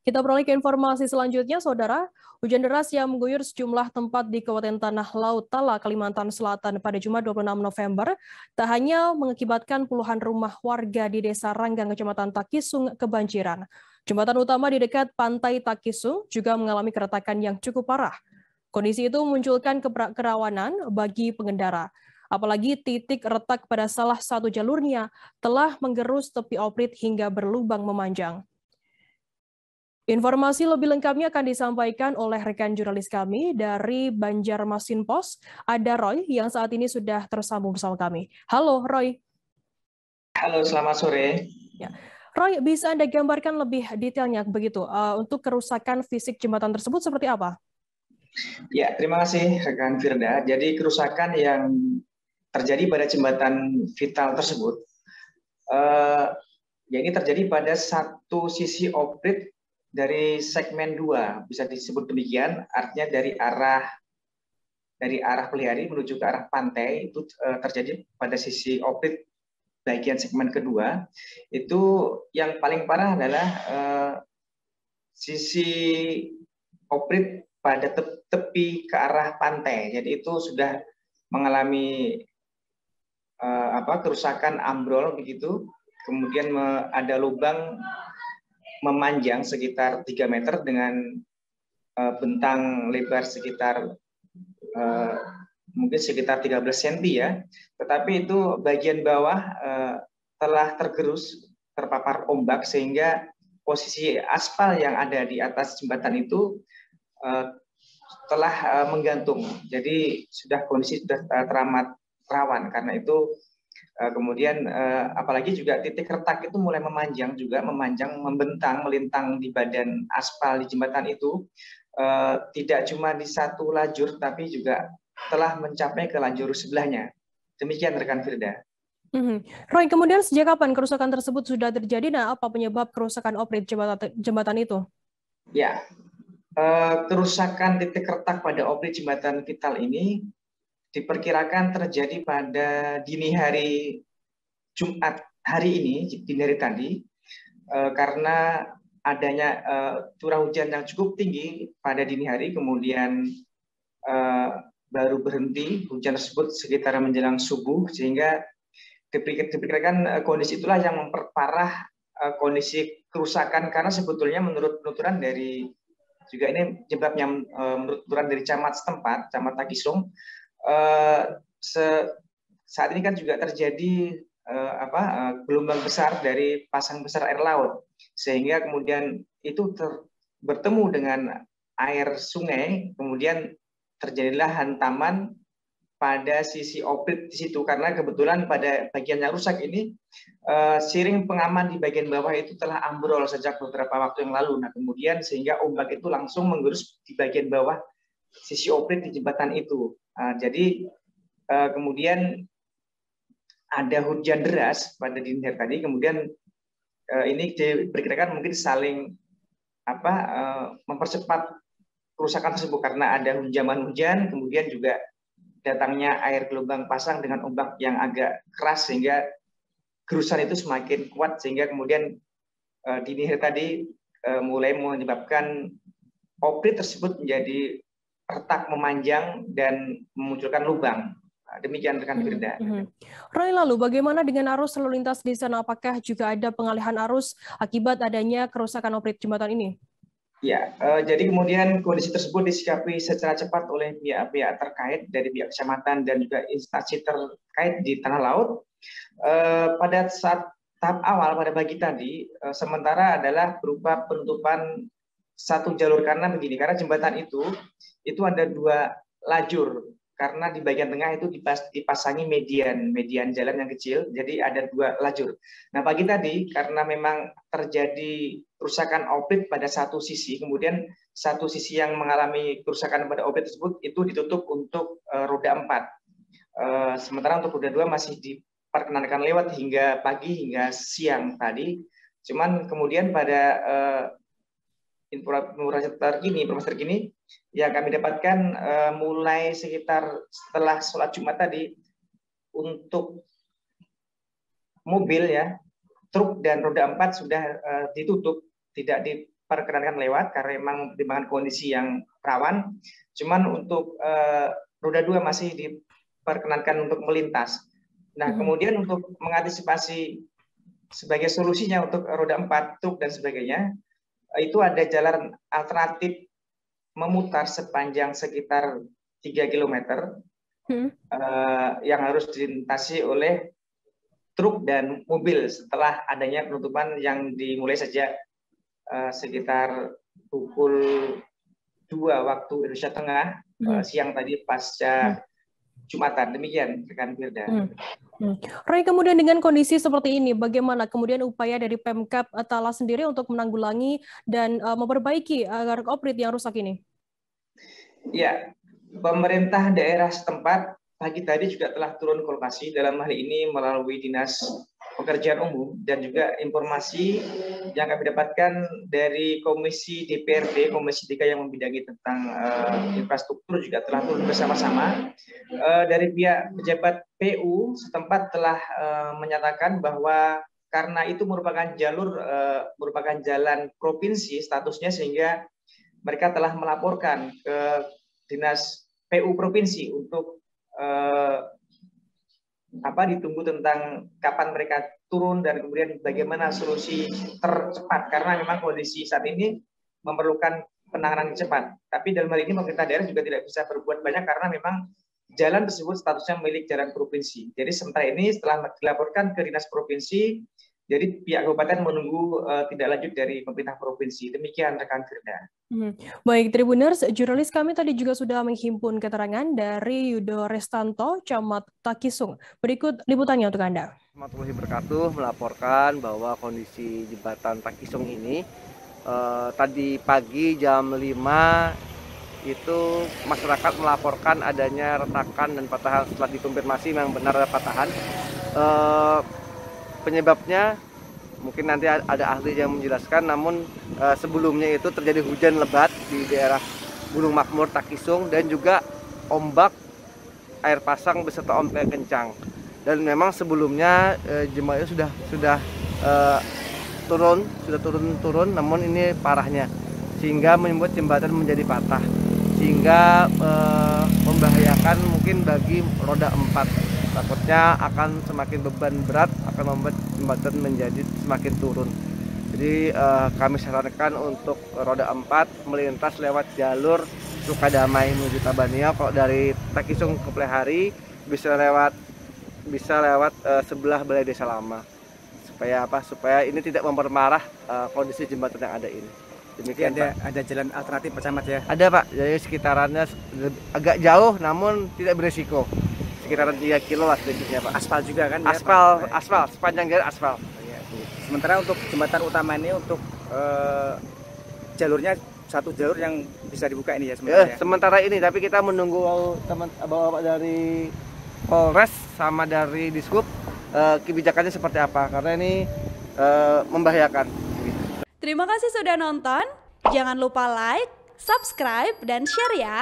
Kita beralih ke informasi selanjutnya, Saudara. Hujan deras yang mengguyur sejumlah tempat di Kabupaten Tanah Laut Tala, Kalimantan Selatan pada Jumat 26 November, tak hanya mengakibatkan puluhan rumah warga di Desa Ranggang, Kecamatan Takisung, kebanjiran. Jembatan utama di dekat Pantai Takisung juga mengalami keretakan yang cukup parah. Kondisi itu memunculkan kerawanan bagi pengendara. Apalagi titik retak pada salah satu jalurnya telah menggerus tepi oprit hingga berlubang memanjang. Informasi lebih lengkapnya akan disampaikan oleh rekan jurnalis kami dari Banjarmasin Pos, ada Roy yang saat ini sudah tersambung bersama kami. Halo Roy. Halo, selamat sore. Ya. Roy, bisa Anda gambarkan lebih detailnya begitu untuk kerusakan fisik jembatan tersebut seperti apa? Ya, terima kasih rekan Firda. Jadi kerusakan yang terjadi pada jembatan vital tersebut, ya ini terjadi pada satu sisi oprit dari segmen 2, bisa disebut demikian, artinya dari arah Pelihari menuju ke arah pantai itu terjadi pada sisi oprit bagian segmen kedua. Itu yang paling parah adalah sisi oprit pada tepi ke arah pantai. Jadi itu sudah mengalami kerusakan ambrol begitu. Kemudian ada lubang memanjang sekitar 3 meter dengan bentang lebar sekitar mungkin sekitar 13 cm ya. Tetapi itu bagian bawah telah terpapar ombak sehingga posisi aspal yang ada di atas jembatan itu telah menggantung. Jadi kondisi sudah teramat rawan. Karena itu kemudian apalagi juga titik retak itu mulai memanjang, membentang, melintang di badan aspal di jembatan itu. Tidak cuma di satu lajur, tapi juga telah mencapai ke lajur sebelahnya. Demikian rekan Firda. Roy, kemudian sejak kapan kerusakan tersebut sudah terjadi dan apa penyebab kerusakan oprit jembatan itu? Ya, kerusakan titik retak pada oprit jembatan vital ini diperkirakan terjadi pada dini hari Jumat hari ini, dini hari tadi, karena adanya curah hujan yang cukup tinggi pada dini hari, kemudian baru berhenti hujan tersebut sekitar menjelang subuh, sehingga diperkirakan kondisi itulah yang memperparah kondisi kerusakan, karena sebetulnya menurut penuturan dari juga ini penyebabnya menurut penuturan dari camat setempat, Camat Takisung, saat ini kan juga terjadi gelombang besar dari pasang besar air laut, sehingga kemudian itu bertemu dengan air sungai, kemudian terjadilah hantaman pada sisi oprit di situ, karena kebetulan pada bagian yang rusak ini siring pengaman di bagian bawah itu telah ambrol sejak beberapa waktu yang lalu. Nah, kemudian sehingga ombak itu langsung menggerus di bagian bawah sisi oprit di jembatan itu. Jadi kemudian ada hujan deras pada dini hari tadi, kemudian ini diperkirakan mungkin saling mempercepat kerusakan tersebut karena ada hunjaman hujan, kemudian juga datangnya air gelombang pasang dengan ombak yang agak keras sehingga gerusan itu semakin kuat, sehingga kemudian dini hari tadi mulai menyebabkan oprit tersebut menjadi retak, memanjang dan memunculkan lubang. Demikian rekan Firda. Roy, lalu bagaimana dengan arus lalu lintas di sana? Apakah juga ada pengalihan arus akibat adanya kerusakan oprit jembatan ini? Ya, jadi kemudian kondisi tersebut disikapi secara cepat oleh pihak-pihak terkait dari pihak kecamatan dan juga instansi terkait di Tanah Laut. Pada saat tahap awal pada pagi tadi, sementara adalah berupa penutupan satu jalur, karena begini, karena jembatan itu ada 2 lajur, karena di bagian tengah itu dipasangi median jalan yang kecil, jadi ada 2 lajur. Nah, pagi tadi karena memang terjadi kerusakan oprit pada satu sisi, kemudian satu sisi yang mengalami kerusakan pada oprit tersebut itu ditutup untuk roda 4. Sementara untuk roda 2 masih diperkenankan lewat hingga pagi hingga siang tadi. Cuman kemudian pada informasi terkini yang kami dapatkan mulai sekitar setelah sholat Jumat tadi, untuk mobil ya, truk dan roda 4 sudah ditutup, tidak diperkenankan lewat karena memang mempertimbangkan kondisi yang rawan. Cuman untuk roda 2 masih diperkenankan untuk melintas. Nah, kemudian untuk mengantisipasi sebagai solusinya untuk roda 4, truk dan sebagainya, itu ada jalan alternatif memutar sepanjang sekitar 3 km yang harus dilintasi oleh truk dan mobil setelah adanya penutupan yang dimulai sejak sekitar pukul 2 waktu Indonesia Tengah siang tadi pasca Jumatan. Demikian rekan Firda. Roy, kemudian dengan kondisi seperti ini, bagaimana kemudian upaya dari Pemkab Talas sendiri untuk menanggulangi dan memperbaiki gardu oprit yang rusak ini? Ya, pemerintah daerah setempat pagi tadi juga telah turun ke lokasi, dalam hal ini melalui Dinas Pekerjaan Umum, dan juga informasi yang kami dapatkan dari Komisi DPRD, Komisi 3 yang membidangi tentang infrastruktur juga telah turun bersama-sama. Dari pihak pejabat PU setempat telah menyatakan bahwa karena itu merupakan jalan provinsi statusnya, sehingga mereka telah melaporkan ke Dinas PU Provinsi untuk ditunggu tentang kapan mereka turun dan kemudian bagaimana solusi tercepat, karena memang kondisi saat ini memerlukan penanganan cepat. Tapi dalam hal ini pemerintah daerah juga tidak bisa berbuat banyak karena memang jalan tersebut statusnya milik jalan provinsi. Jadi sementara ini setelah dilaporkan ke Dinas Provinsi, jadi pihak kabupaten menunggu tindak lanjut dari pemerintah provinsi. Demikian rekan Firda. Baik, Tribuners, jurnalis kami tadi juga sudah menghimpun keterangan dari Yudo Restanto, Camat Takisung. Berikut liputannya untuk Anda. Warahmatullahi wabarakatuh, melaporkan bahwa kondisi jembatan Takisung ini tadi pagi jam 5 itu masyarakat melaporkan adanya retakan dan patahan. Setelah dikonfirmasi memang benar ada patahan. Penyebabnya mungkin nanti ada ahli yang menjelaskan, namun sebelumnya itu terjadi hujan lebat di daerah Gunung Makmur Takisung dan juga ombak air pasang beserta ombak kencang. Dan memang sebelumnya jembatan itu sudah turun, namun ini parahnya sehingga membuat jembatan menjadi patah, sehingga membahayakan mungkin bagi roda 4. Takutnya akan semakin beban berat, akan membuat jembatan menjadi semakin turun. Jadi kami sarankan untuk roda 4 melintas lewat jalur Sukadamai menuju Tabania. Kalau dari Takisung ke Plehari bisa lewat sebelah Balai Desa Lama. Supaya ini tidak memperparah kondisi jembatan yang ada ini. Demikian, ada jalan alternatif Pak Camat ya? Ada Pak, jadi sekitarannya agak jauh namun tidak berisiko. Sekitaran 3 kilo lah sedikitnya Pak. Aspal juga kan? Aspal, sepanjang jalan aspal. Sementara untuk jembatan utama ini untuk jalurnya satu jalur yang bisa dibuka ini ya sementara. Sementara ini, tapi kita menunggu bapak dari Polres sama dari Dishub kebijakannya seperti apa, karena ini membahayakan. Terima kasih sudah nonton. Jangan lupa like, subscribe, dan share ya.